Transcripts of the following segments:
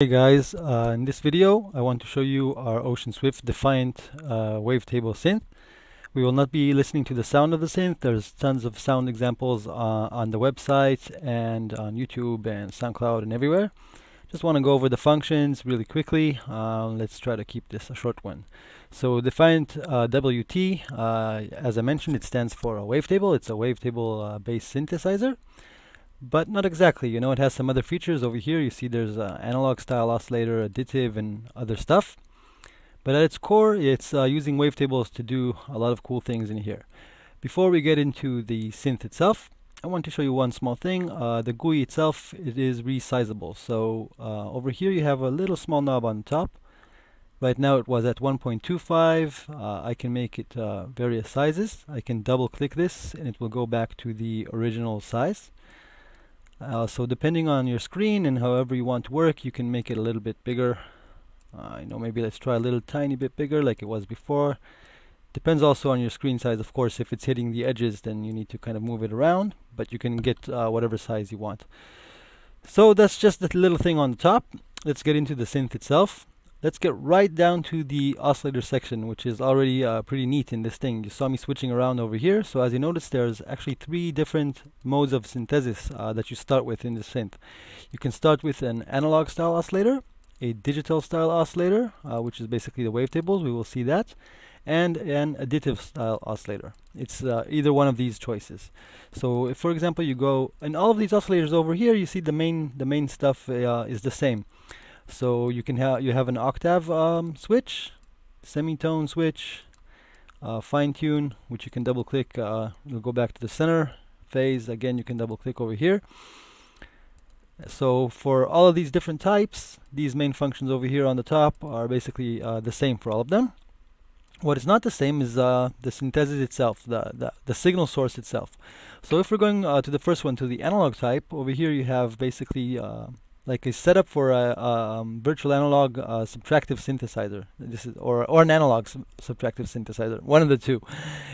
Hey guys, in this video I want to show you our Ocean Swift Defiant wavetable synth. We will not be listening to the sound of the synth. There's tons of sound examples on the website and on YouTube and SoundCloud and everywhere. Just want to go over the functions really quickly. Let's try to keep this a short one. So Defiant WT, as I mentioned, it stands for a wavetable. It's a wavetable based synthesizer. But not exactly, you know, it has some other features over here. You see there's an analog style oscillator, additive, and other stuff. But at its core, it's using wavetables to do a lot of cool things in here. Before we get into the synth itself, I want to show you one small thing. The GUI itself, it is resizable. So over here you have a little small knob on top. Right now it was at 1.25. I can make it various sizes. I can double click this and it will go back to the original size. So depending on your screen and however you want to work, you can make it a little bit bigger. Maybe let's try a little tiny bit bigger like it was before. Depends also on your screen size, of course. If it's hitting the edges, then you need to kind of move it around, but you can get whatever size you want. So that's just the little thing on the top. Let's get into the synth itself. Let's get right down to the oscillator section, which is already pretty neat in this thing. You saw me switching around over here. So as you notice, there's actually 3 different modes of synthesis that you start with in the synth. You can start with an analog style oscillator, a digital style oscillator, which is basically the wavetables. We will see that. And an additive style oscillator. It's either one of these choices. So if, for example, you go, and all of these oscillators over here, you see the main stuff is the same. So you have an octave switch, semitone switch, fine tune, which you can double click. It'll go back to the center phase. Again, you can double click over here. So for all of these different types, these main functions over here on the top are basically the same for all of them. What is not the same is the synthesis itself, the signal source itself. So if we're going to the first one, to the analog type, over here you have basically like a setup for a virtual analog subtractive synthesizer. This is or an analog subtractive synthesizer, one of the two.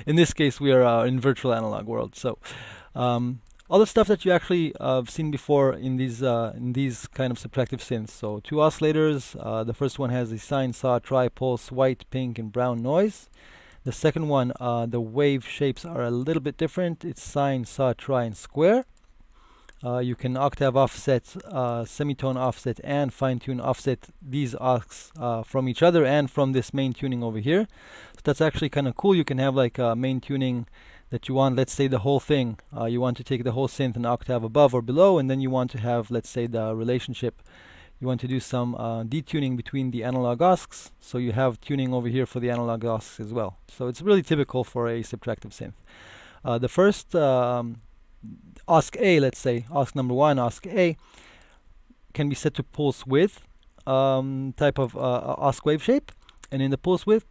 In this case, we are in virtual analog world. So all the stuff that you actually have seen before in these kind of subtractive synths. So 2 oscillators. The first one has a sine, saw, tri, pulse, white, pink, and brown noise. The second one, the wave shapes are a little bit different. It's sine, saw, tri, and square. You can octave offset, semitone offset, and fine-tune offset these arcs from each other and from this main tuning over here. So that's actually kind of cool. You can have like a main tuning that you want, let's say the whole thing. You want to take the whole synth an octave above or below, and then you want to have, let's say, the relationship. You want to do some detuning between the analog oscs, so you have tuning over here for the analog oscs as well. So it's really typical for a subtractive synth. The first OSC A, let's say, OSC number 1, OSC A, can be set to pulse width type of OSC wave shape. And in the pulse width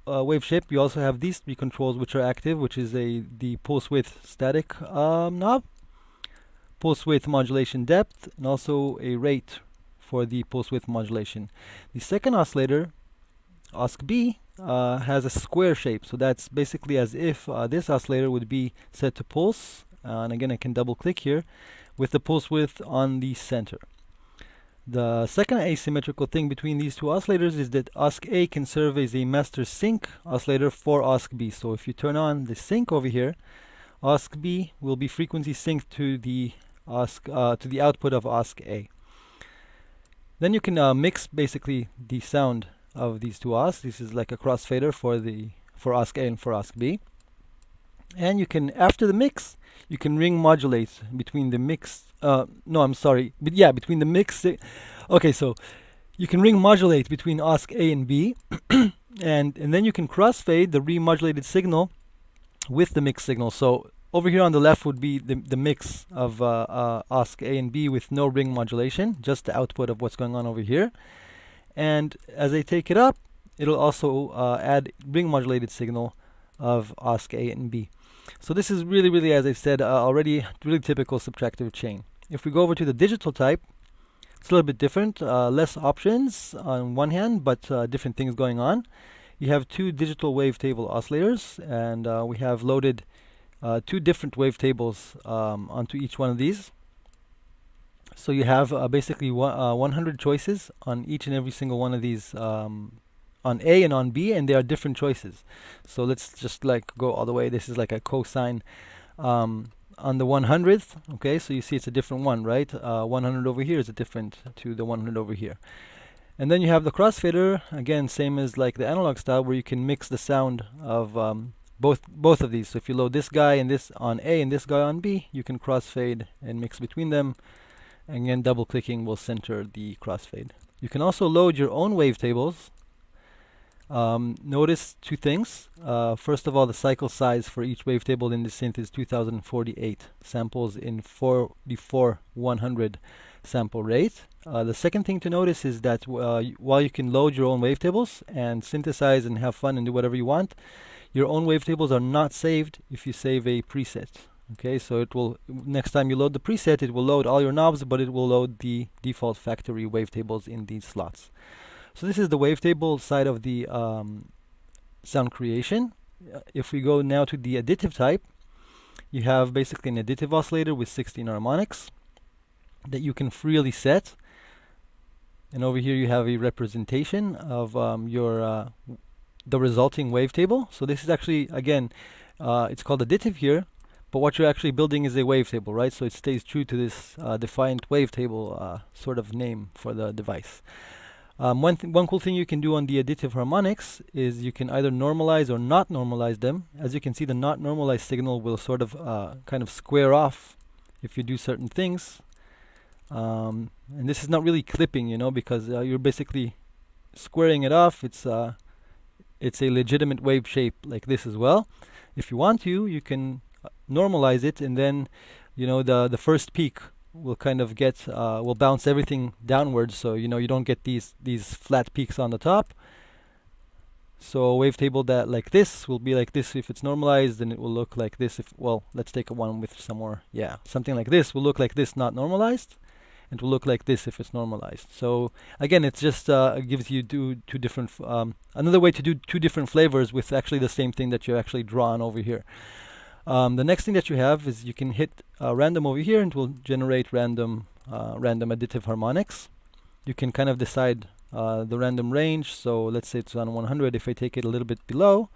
wave shape, you also have these 3 controls which are active, which is the pulse width static knob, pulse width modulation depth, and also a rate for the pulse width modulation. The second oscillator, OSC B, has a square shape. So that's basically as if this oscillator would be set to pulse. And again, I can double click here with the pulse width on the center. The second asymmetrical thing between these 2 oscillators is that OSC A can serve as a master sync oscillator for OSC B. So if you turn on the sync over here, OSC B will be frequency synced to the output of OSC A. Then you can mix basically the sound of these 2 OSCs. This is like a crossfader for OSC A and for OSC B. And you can, after the mix, you can ring modulate between the mix. Between the mix. Okay, so you can ring modulate between OSC A and B, and then you can crossfade the remodulated signal with the mix signal. So over here on the left would be the mix of OSC A and B with no ring modulation, just the output of what's going on over here. And as I take it up, it'll also add ring modulated signal of OSC A and B. So this is really, as I've said already, really typical subtractive chain. If we go over to the digital type, it's a little bit different. Less options on one hand, but different things going on. You have 2 digital wavetable oscillators, and we have loaded 2 different wavetables onto each one of these. So you have basically 100 choices on each and every single one of these, on A and on B, and they are different choices. So let's just like go all the way. This is like a cosine on the 100th. Okay, so you see it's a different one, right? 100 over here is a different to the 100 over here. And then you have the crossfader, again, same as like the analog style, where you can mix the sound of both of these. So if you load this guy and this on A and this guy on B, you can crossfade and mix between them. And again, double clicking will center the crossfade. You can also load your own wavetables. Notice two things. First of all, the cycle size for each wavetable in the synth is 2048 samples in 44/100 sample rate. The second thing to notice is that while you can load your own wavetables and synthesize and have fun and do whatever you want, your own wavetables are not saved if you save a preset. Okay, so it will, next time you load the preset, it will load all your knobs, but it will load the default factory wavetables in these slots. So this is the wavetable side of the sound creation. If we go now to the additive type, you have basically an additive oscillator with 16 harmonics that you can freely set. And over here you have a representation of the resulting wavetable. So this is actually, again, it's called additive here, but what you're actually building is a wavetable, right? So it stays true to this Defiant WT sort of name for the device. One cool thing you can do on the additive harmonics is you can either normalize or not normalize them. As you can see, the not normalized signal will sort of kind of square off if you do certain things. And this is not really clipping, you know, because you're basically squaring it off. It's a legitimate wave shape like this as well. If you want to, you can normalize it, and then, you know, the first peak will kind of get will bounce everything downwards, so you know you don't get these flat peaks on the top. So a wavetable that like this will be like this if it's normalized, and it will look like this if, well, let's take a one with some more, yeah, something like this will look like this not normalized, and will look like this if it's normalized. So again, it's just gives you two different another way to do two different flavors with actually the same thing that you actually drawn over here. The next thing that you have is you can hit random over here, and it will generate random additive harmonics. You can kind of decide the random range. So let's say it's on 100. If I take it a little bit below,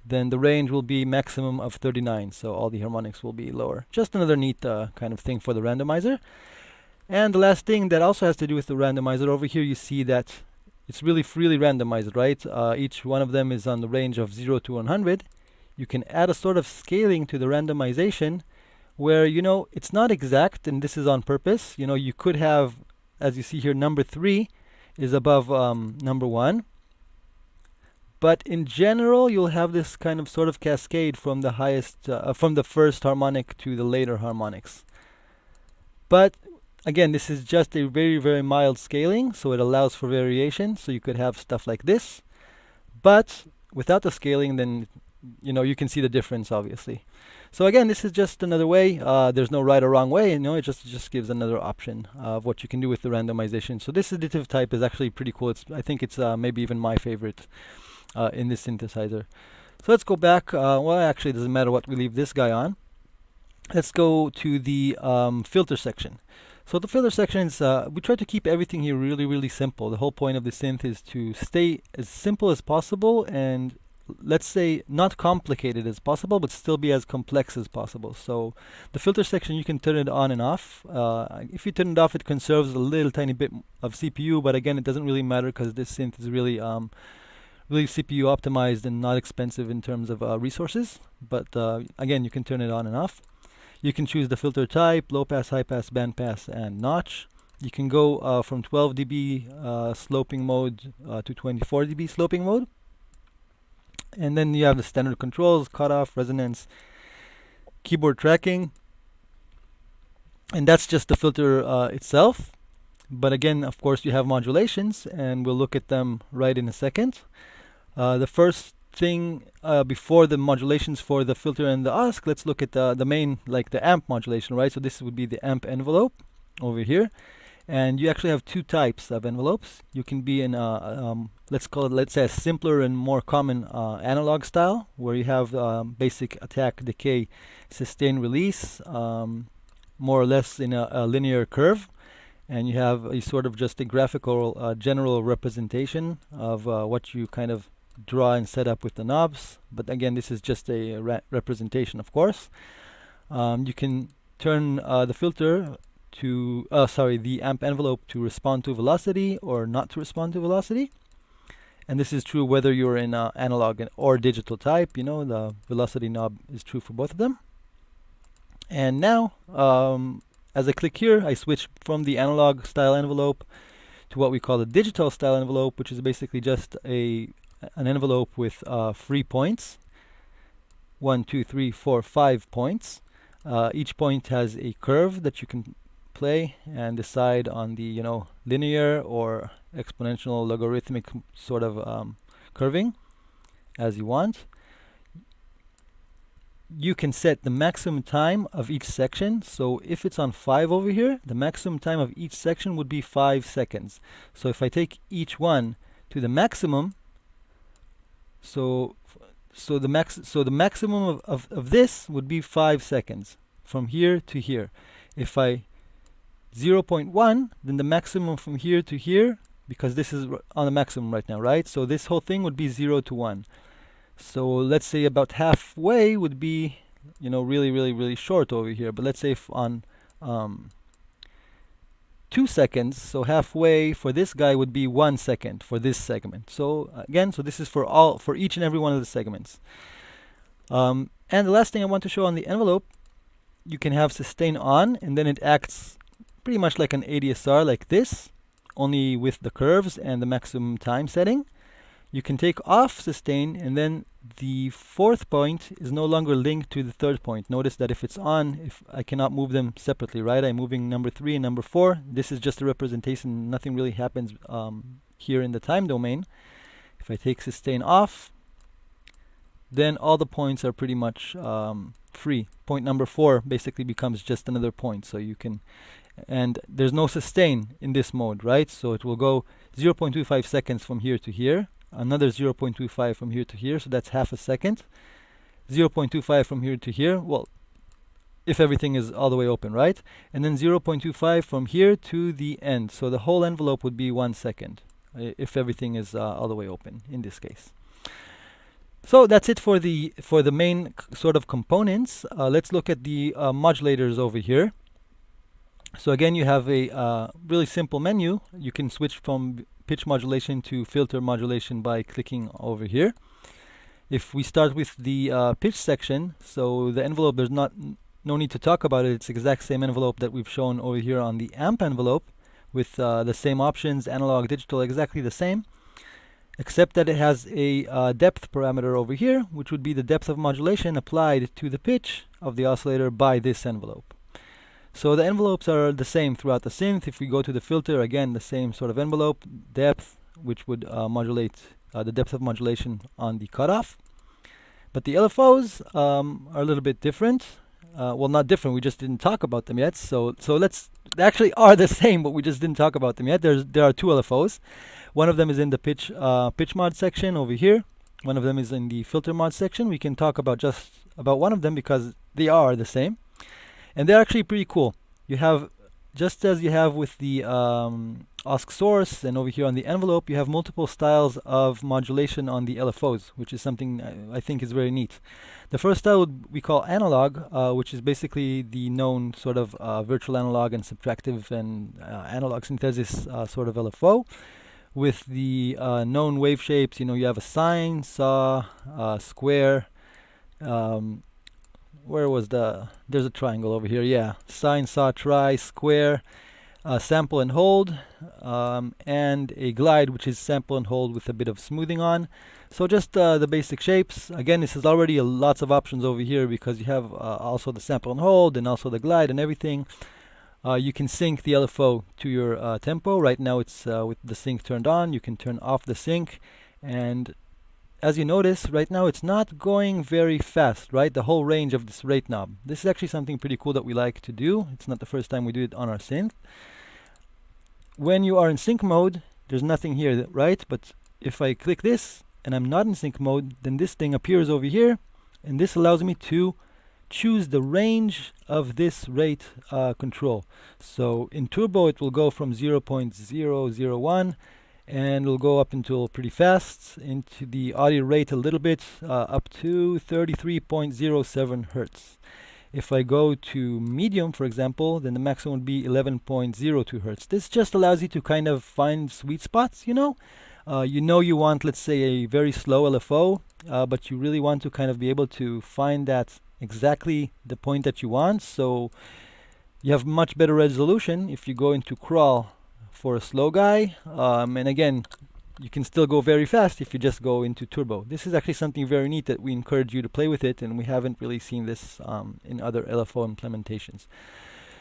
then the range will be maximum of 39. So all the harmonics will be lower. Just another neat kind of thing for the randomizer. And the last thing that also has to do with the randomizer, over here you see that it's really freely randomized, right? Each one of them is on the range of 0 to 100. You can add a sort of scaling to the randomization where, you know, it's not exact, and this is on purpose. You know, you could have, as you see here, number 3 is above number 1. But in general, you'll have this kind of sort of cascade from the highest, from the first harmonic to the later harmonics. But again, this is just a very, very mild scaling, so it allows for variation. So you could have stuff like this. But without the scaling, then, you know, you can see the difference, obviously. So again, this is just another way. There's no right or wrong way, you know, it just gives another option of what you can do with the randomization. So this additive type is actually pretty cool. I think it's maybe even my favorite in this synthesizer. So let's go back. Well, actually, it doesn't matter what we leave this guy on. Let's go to the filter section. So the filter sections, we try to keep everything here really, really simple. The whole point of the synth is to stay as simple as possible, and let's say not complicated as possible, but still be as complex as possible. So the filter section, you can turn it on and off. If you turn it off, it conserves a little tiny bit of CPU, but again, it doesn't really matter because this synth is really really CPU optimized and not expensive in terms of resources. But again, you can turn it on and off. You can choose the filter type, low pass, high pass, band pass, and notch. You can go from 12 dB sloping mode to 24 dB sloping mode. And then you have the standard controls, cutoff, resonance, keyboard tracking. And that's just the filter itself. But again, of course, you have modulations, and we'll look at them right in a second. The first thing before the modulations for the filter and the OSC, let's look at the main, like the amp modulation, right? So this would be the amp envelope over here. And you actually have two types of envelopes. You can be in let's say a simpler and more common analog style, where you have basic attack, decay, sustain, release, more or less in a linear curve. and you have a sort of just a graphical general representation of what you kind of draw and set up with the knobs. But again, this is just a representation, of course. You can turn the filter to, the amp envelope to respond to velocity or not to respond to velocity. And this is true whether you're in analog or digital type. You know, the velocity knob is true for both of them. And now, as I click here, I switch from the analog style envelope to what we call the digital style envelope, which is basically just an envelope with 3 points. 1, 2, 3, 4, 5 points. Each point has a curve that you can play and decide on the, you know, linear or exponential logarithmic sort of curving as you want. You can set the maximum time of each section. So if it's on 5 over here, the maximum time of each section would be 5 seconds. So if I take each one to the maximum, so the maximum of this would be 5 seconds from here to here. If I 0.1, then the maximum from here to here, because this is on the maximum right now, right? So this whole thing would be 0 to 1. So let's say about halfway would be, you know, really short over here. But let's say if on 2 seconds, so halfway for this guy would be 1 second for this segment. So again, so this is for each and every one of the segments. And the last thing I want to show on the envelope, you can have sustain on, and then it acts pretty much like an ADSR, like this, only with the curves and the maximum time setting. You can take off sustain, and then the 4th point is no longer linked to the 3rd point. Notice that if it's on, if I cannot move them separately, right? I'm moving number 3 and number 4. This is just a representation. Nothing really happens here in the time domain. If I take sustain off, then all the points are pretty much free. Point number 4 basically becomes just another point. So you can, and there's no sustain in this mode, right? So it will go 0.25 seconds from here to here. Another 0.25 from here to here, so that's half a second. 0.25 from here to here, well, if everything is all the way open, right? And then 0.25 from here to the end. So the whole envelope would be 1 second if everything is all the way open in this case. So that's it for the main sort of components. Let's look at the modulators over here. So again, you have a really simple menu. You can switch from pitch modulation to filter modulation by clicking over here. If we start with the pitch section, so the envelope, there's no need to talk about it. It's the exact same envelope that we've shown over here on the amp envelope with the same options, analog, digital, exactly the same, except that it has a depth parameter over here, which would be the depth of modulation applied to the pitch of the oscillator by this envelope. So the envelopes are the same throughout the synth. If we go to the filter, again, the same sort of envelope, depth, which would modulate the depth of modulation on the cutoff. But the LFOs are a little bit different. Well, not different, we just didn't talk about them yet. So they actually are the same, but we just didn't talk about them yet. There are 2 LFOs. One of them is in the pitch mod section over here. One of them is in the filter mod section. We can talk about just about one of them because they are the same. And they're actually pretty cool. You have, just as you have with the OSC source and over here on the envelope, you have multiple styles of modulation on the LFOs, which is something I think is very neat. The first style we call analog, which is basically the known sort of virtual analog and subtractive and analog synthesis sort of LFO. With the known wave shapes, you know, you have a sine, saw, square, there's a triangle over here, yeah, sine, saw, tri, square, sample and hold, and a glide, which is sample and hold with a bit of smoothing on. So just the basic shapes. Again, this is already lots of options over here because you have also the sample and hold and also the glide and everything. You can sync the LFO to your tempo. Right now it's with the sync turned on. You can turn off the sync, and as you notice, right now it's not going very fast, right? The whole range of this rate knob. This is actually something pretty cool that we like to do. It's not the first time we do it on our synth. When you are in sync mode, there's nothing here, right? But if I click this and I'm not in sync mode, then this thing appears over here, and this allows me to choose the range of this rate control. So in turbo it will go from 0.001 and it'll go up until pretty fast, into the audio rate a little bit, up to 33.07 hertz. If I go to medium, for example, then the maximum would be 11.02 hertz. This just allows you to kind of find sweet spots, you know. You want, let's say, a very slow LFO, but you really want to kind of be able to find that exactly the point that you want. So you have much better resolution if you go into crawl for a slow guy, and again, you can still go very fast if you just go into turbo. This is actually something very neat that we encourage you to play with it, and we haven't really seen this in other LFO implementations.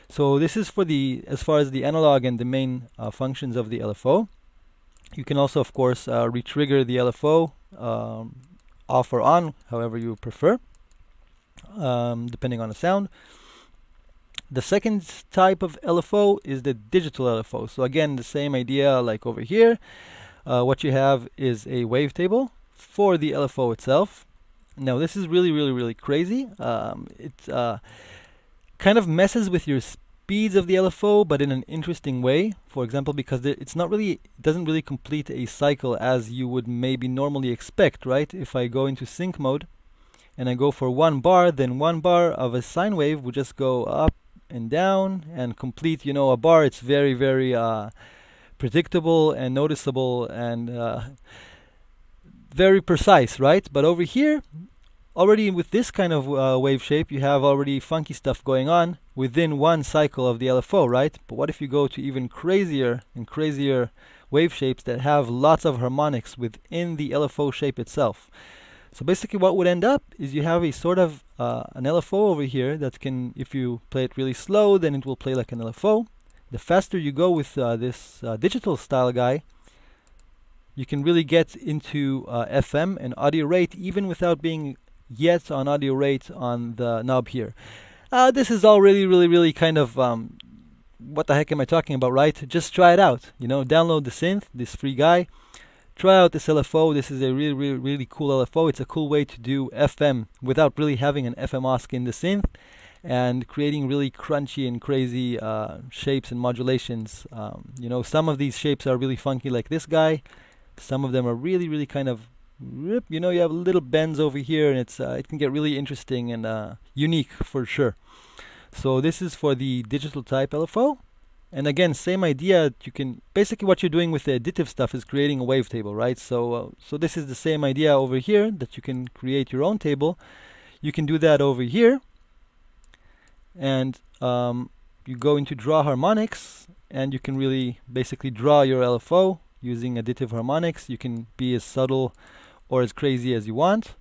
So this is for as far as the analog and the main functions of the LFO. You can also, of course, re-trigger the LFO off or on, however you prefer, depending on the sound. The second type of LFO is the digital LFO. So again, the same idea like over here. What you have is a wavetable for the LFO itself. Now this is really crazy. It kind of messes with your speeds of the LFO, but in an interesting way. For example, because it doesn't really complete a cycle as you would maybe normally expect, right? If I go into sync mode and I go for 1 bar, then 1 bar of a sine wave would just go up and down and complete, you know, a bar. It's very predictable and noticeable and very precise, right? But over here, already with this kind of wave shape, you have already funky stuff going on within one cycle of the LFO, right? But what if you go to even crazier and crazier wave shapes that have lots of harmonics within the LFO shape itself? So basically what would end up is you have a sort of an LFO over here that can, if you play it really slow, then it will play like an LFO. The faster you go with this digital style guy, you can really get into FM and audio rate even without being yet on audio rate on the knob here. This is all really kind of what the heck am I talking about, right? Just try it out. You know, download the synth, this free guy. Try out this LFO. This is a really cool LFO. It's a cool way to do FM without really having an FM OSC in the synth and creating really crunchy and crazy shapes and modulations. You know, some of these shapes are really funky like this guy. Some of them are really kind of, you know, you have little bends over here, and it can get really interesting and unique for sure. So this is for the digital type LFO. And again, same idea. You can basically, what you're doing with the additive stuff is creating a wavetable, right? So this is the same idea over here, that you can create your own table. You can do that over here, and you go into draw harmonics, and you can really basically draw your LFO using additive harmonics. You can be as subtle or as crazy as you want.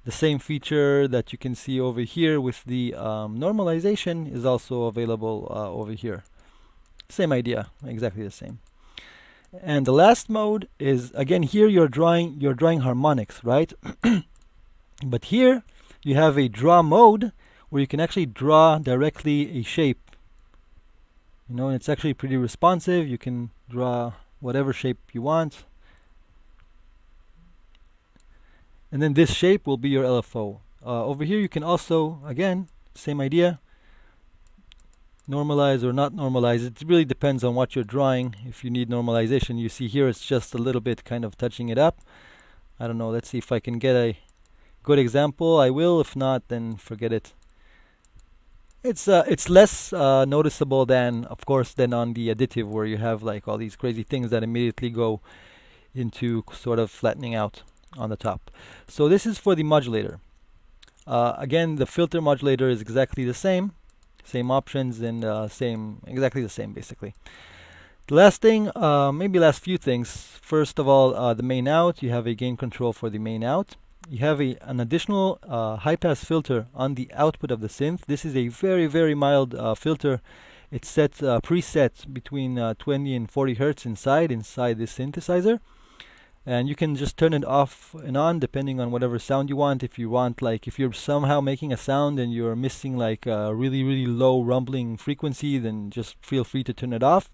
The same feature that you can see over here with the normalization is also available over here. Same idea, exactly the same. And the last mode is, again, here you're drawing harmonics, right? But here you have a draw mode where you can actually draw directly a shape. You know, and it's actually pretty responsive. You can draw whatever shape you want. And then this shape will be your LFO. Over here you can also, again, same idea, normalize or not normalize. It really depends on what you're drawing. If you need normalization, you see here it's just a little bit kind of touching it up. I don't know, let's see if I can get a good example. I will. If not, then forget it. It's less noticeable than, of course, than on the additive, where you have like all these crazy things that immediately go into sort of flattening out on the top. So this is for the modulator. Again, the filter modulator is exactly the same options and exactly the same basically. The last thing, maybe last few things. First of all, the main out. You have a gain control for the main out. You have an additional high pass filter on the output of the synth. This is a very mild filter. It's set preset between 20 and 40 hertz inside this synthesizer. And you can just turn it off and on depending on whatever sound you want. If you want, like, if you're somehow making a sound and you're missing like a really low rumbling frequency, then just feel free to turn it off.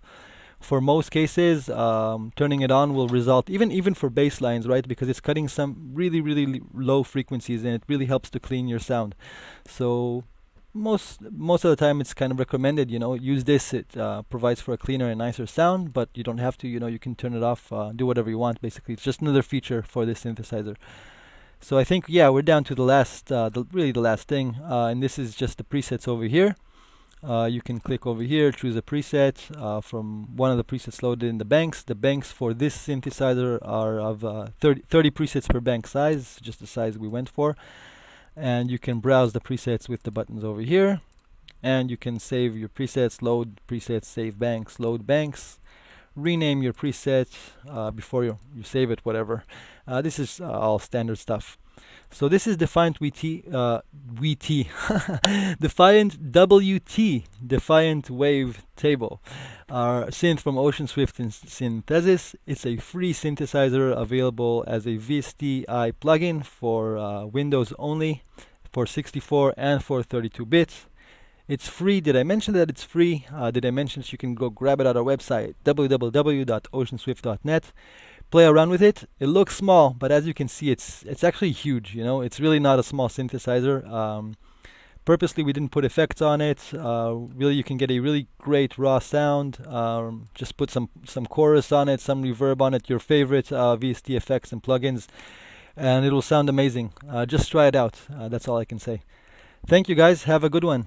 For most cases, turning it on will result, even for bass lines, right? Because it's cutting some really low frequencies, and it really helps to clean your sound. So most of the time it's kind of recommended, use this. It provides for a cleaner and nicer sound, but you don't have to, you can turn it off, do whatever you want. Basically, it's just another feature for this synthesizer. So I think, yeah, we're down to the last, really the last thing, and this is just the presets over here. You can click over here, choose a preset from one of the presets loaded in the banks. The banks for this synthesizer are of 30 presets per bank size, just the size we went for. And you can browse the presets with the buttons over here. And you can save your presets, load presets, save banks, load banks, rename your preset before you save it, whatever. This is all standard stuff. So this is Defiant WT, Defiant WT, Defiant WAVETABLE, our synth from Ocean Swift Synthesis. It's a free synthesizer available as a VST-i plugin for Windows only, for 64 and for 32-bit. It's free. Did I mention that it's free? Did I mention that you can go grab it at our website, www.oceanswift.net. Play around with it. It looks small, but as you can see, it's actually huge. It's really not a small synthesizer. Purposely, we didn't put effects on it. Really, you can get a really great raw sound. Just put some chorus on it, some reverb on it, your favorite VST effects and plugins, and it'll sound amazing. Just try it out. That's all I can say. Thank you, guys. Have a good one.